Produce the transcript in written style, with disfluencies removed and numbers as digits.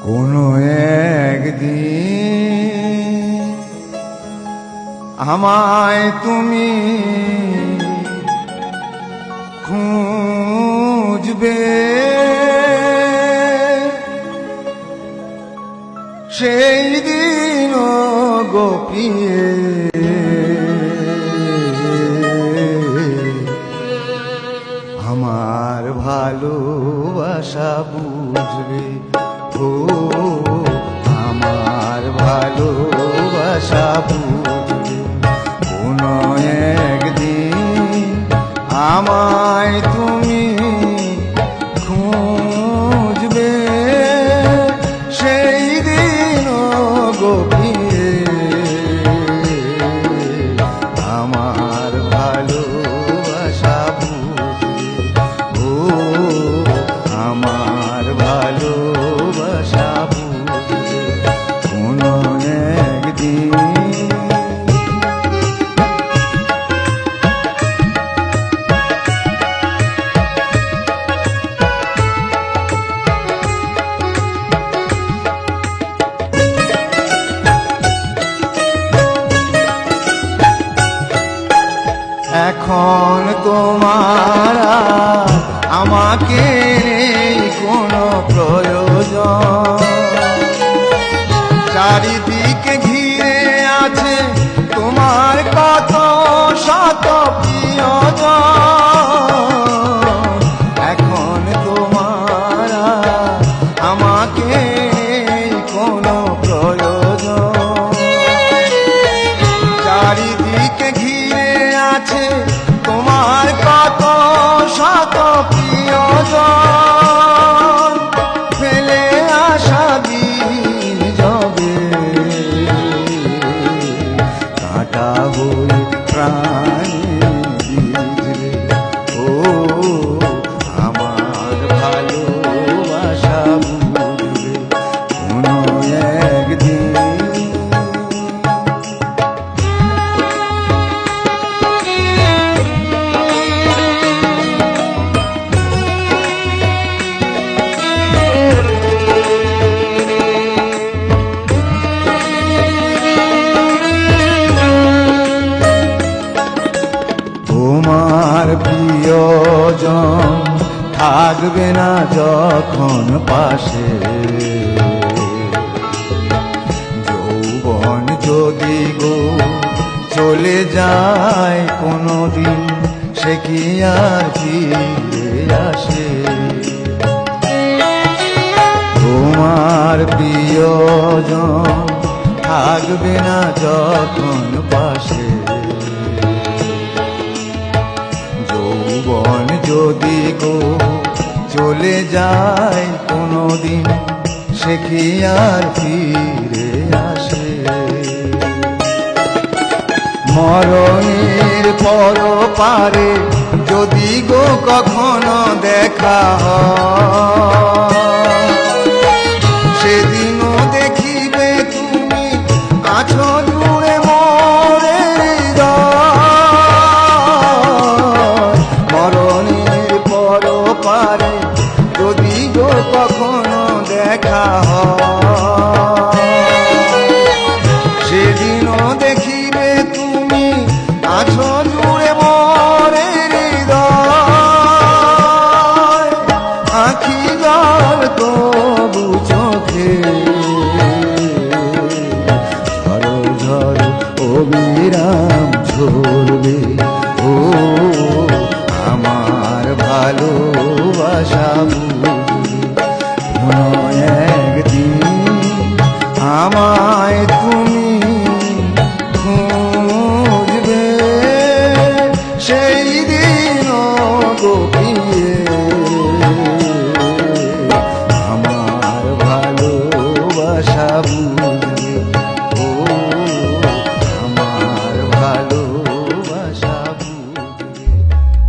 কোনো একদিন আমায় তুমি খুঁজবে, সেই দিন গোপিয়ে আমার ভালোবাসা বুঝবে। ও আমার ভালোবাসা বুঝবে, কোনো একদিন আমায় তুমি খুঁজবে, সেই দিন গোপিয়ে আমার ভালোবাসা বুঝবে। ও আমার ভালোবাসা বুঝবে, কোনো একদিন। এখন তোমার আমাকে নেই কোনো প্রয়োজন, চারিদিকে ঘিরে আছে তোমার কত শত প্রিয়জন। এখন তোমার আমাকে নেই কোনো প্রয়োজন, চারিদিকে ঘিরে আছে তোমার কত শত প্রিয়জন। ফেলে আসা দিন যাবে, কাঁটা হয়ে প্রাণে বিঁধবে। ও আমার ভালোবাসা বুঝবে, কোনো একদিন। তোমার প্রিয়জন থাকবে না যখন পাশে, যৌবন যদি গো চলে যায় কোনো দিন, সে কি আর ফিরে আসে? তোমার প্রিয়জন থাকবে না যখন পাশে, যৌবন যদি গো চলে যায় কোনো দিন, সে কি আর ফিরে আসে? মরণের পর পারে যদি গো কখনো দেখা হয়, সেদিনও দেখিবে তুমি আছো জুড়ে মোরে হৃদয়। মরণের পর পারে যদি গো কখনো দেখা হয়, সেদিনও দেখিবে তুমি আছো জুড়ে মোরে হৃদয়। আঁখি জল তবু চোখে ঝড় ঝড় অবিরাম ঝরবে। ও আমার ভালো